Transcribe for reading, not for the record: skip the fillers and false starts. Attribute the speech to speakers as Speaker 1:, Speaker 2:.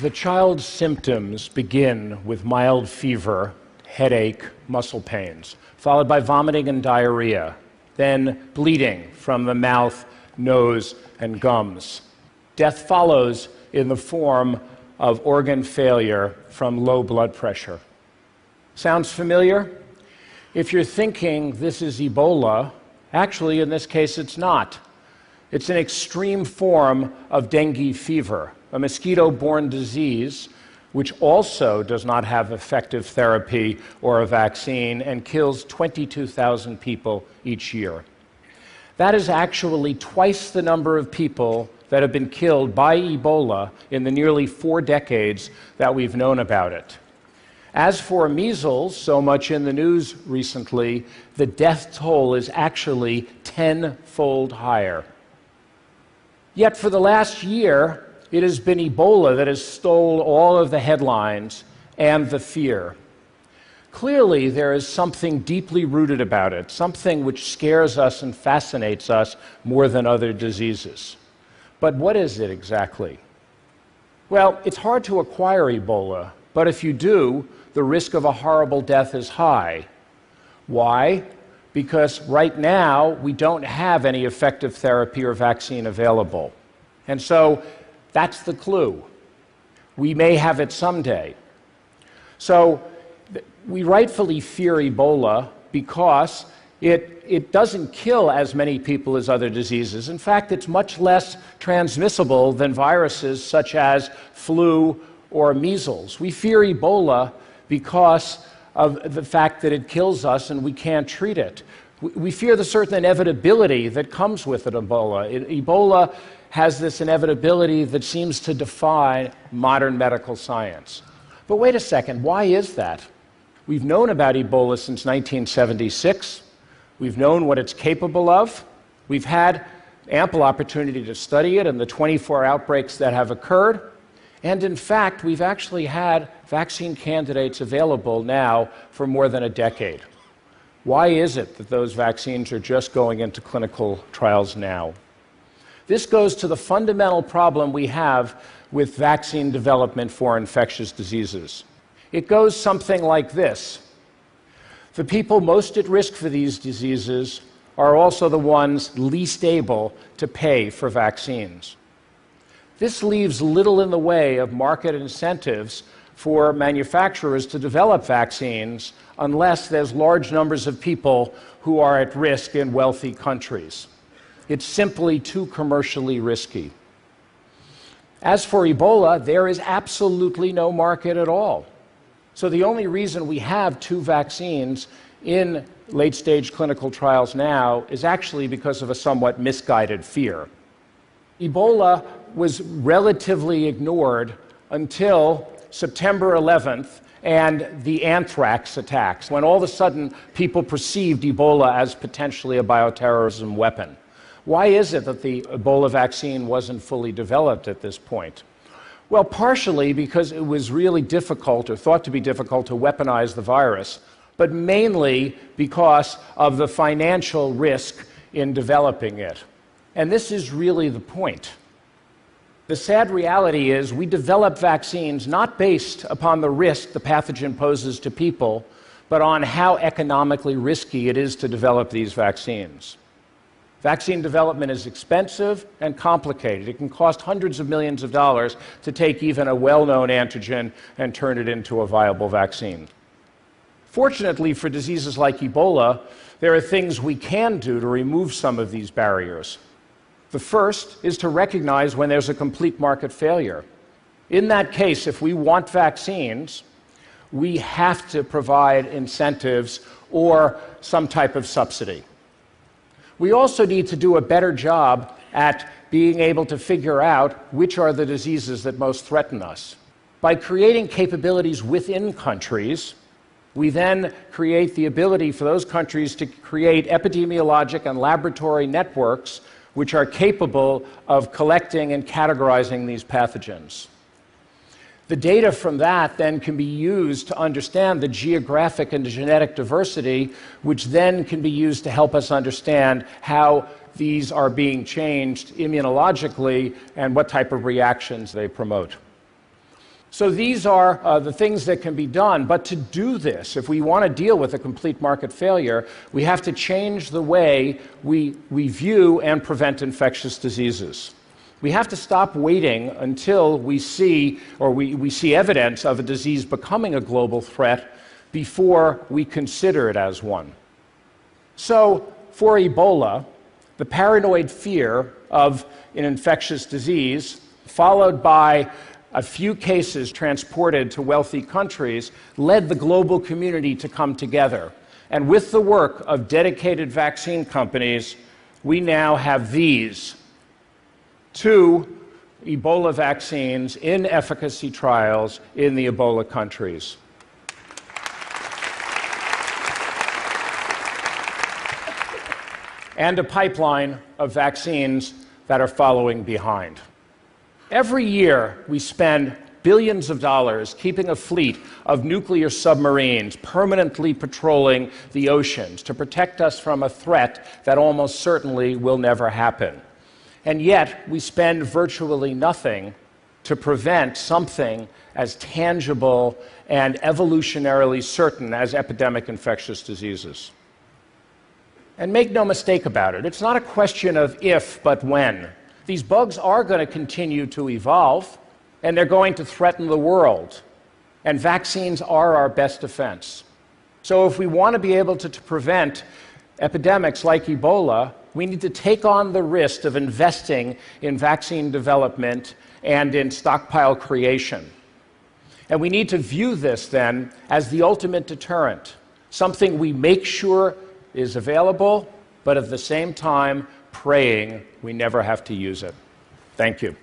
Speaker 1: The child's symptoms begin with mild fever, headache, muscle pains, followed by vomiting and diarrhea, then bleeding from the mouth, nose, and gums. Death follows in the form of organ failure from low blood pressure. Sounds familiar? If you're thinking this is Ebola, actually in this case it's not. It's an extreme form of dengue fever, a mosquito-borne disease which also does not have effective therapy or a vaccine and kills 22,000 people each year. That is actually twice the number of people that have been killed by Ebola in the nearly 4 decades that we've known about it. As for measles, so much in the news recently, the death toll is actually 10-fold higher. Yet for the last year, it has been Ebola that has stole all of the headlines and the fear. Clearly, there is something deeply rooted about it, something which scares us and fascinates us more than other diseases. But what is it exactly? Well, it's hard to acquire Ebola, but if you do, the risk of a horrible death is high. Why? Because right now, we don't have any effective therapy or vaccine available. And so that's the clue. We may have it someday. So we rightfully fear Ebola because it doesn't kill as many people as other diseases. In fact, it's much less transmissible than viruses such as flu or measles. We fear Ebola because of the fact that it kills us and we can't treat it. We fear the certain inevitability that comes with it, Ebola. Ebola has this inevitability that seems to defy modern medical science. But wait a second, why is that? We've known about Ebola since 1976. We've known what it's capable of. We've had ample opportunity to study it and the 24 outbreaks that have occurred. And in fact, we've actually had vaccine candidates available now for more than a decade. Why is it that those vaccines are just going into clinical trials now? This goes to the fundamental problem we have with vaccine development for infectious diseases. It goes something like this. The people most at risk for these diseases are also the ones least able to pay for vaccines. This leaves little in the way of market incentives for manufacturers to develop vaccines unless there's large numbers of people who are at risk in wealthy countries. It's simply too commercially risky. As for Ebola, there is absolutely no market at all. So the only reason we have 2 vaccines in late-stage clinical trials now is actually because of a somewhat misguided fear. Ebola was relatively ignored until September 11th and the anthrax attacks, when all of a sudden people perceived Ebola as potentially a bioterrorism weapon. Why is it that the Ebola vaccine wasn't fully developed at this point? Well, partially because it was really difficult, or thought to be difficult, to weaponize the virus, but mainly because of the financial risk in developing it. And this is really the point. The sad reality is we develop vaccines not based upon the risk the pathogen poses to people, but on how economically risky it is to develop these vaccines. Vaccine development is expensive and complicated. It can cost hundreds of millions of dollars to take even a well-known antigen and turn it into a viable vaccine. Fortunately for diseases like Ebola, there are things we can do to remove some of these barriers. The first is to recognize when there's a complete market failure. In that case, if we want vaccines, we have to provide incentives or some type of subsidy. We also need to do a better job at being able to figure out which are the diseases that most threaten us. By creating capabilities within countries, we then create the ability for those countries to create epidemiologic and laboratory networks which are capable of collecting and categorizing these pathogens. The data from that then can be used to understand the geographic and genetic diversity, which then can be used to help us understand how these are being changed immunologically and what type of reactions they promote. So these are the things that can be done. But to do this, if we want to deal with a complete market failure, we have to change the way we view and prevent infectious diseases. We have to stop waiting until we see evidence of a disease becoming a global threat before we consider it as one. So for Ebola, the paranoid fear of an infectious disease, followed by a few cases transported to wealthy countries, led the global community to come together. And with the work of dedicated vaccine companies, we now have these 2 Ebola vaccines in efficacy trials in the Ebola countries. And a pipeline of vaccines that are following behind. Every year, we spend billions of dollars keeping a fleet of nuclear submarines permanently patrolling the oceans to protect us from a threat that almost certainly will never happen. And yet, we spend virtually nothing to prevent something as tangible and evolutionarily certain as epidemic infectious diseases. And make no mistake about it, it's not a question of if, but when. These bugs are going to continue to evolve, and they're going to threaten the world. And vaccines are our best defense. So if we want to be able to prevent epidemics like Ebola, we need to take on the risk of investing in vaccine development and in stockpile creation. And we need to view this then as the ultimate deterrent, something we make sure is available, but at the same time, praying we never have to use it. Thank you.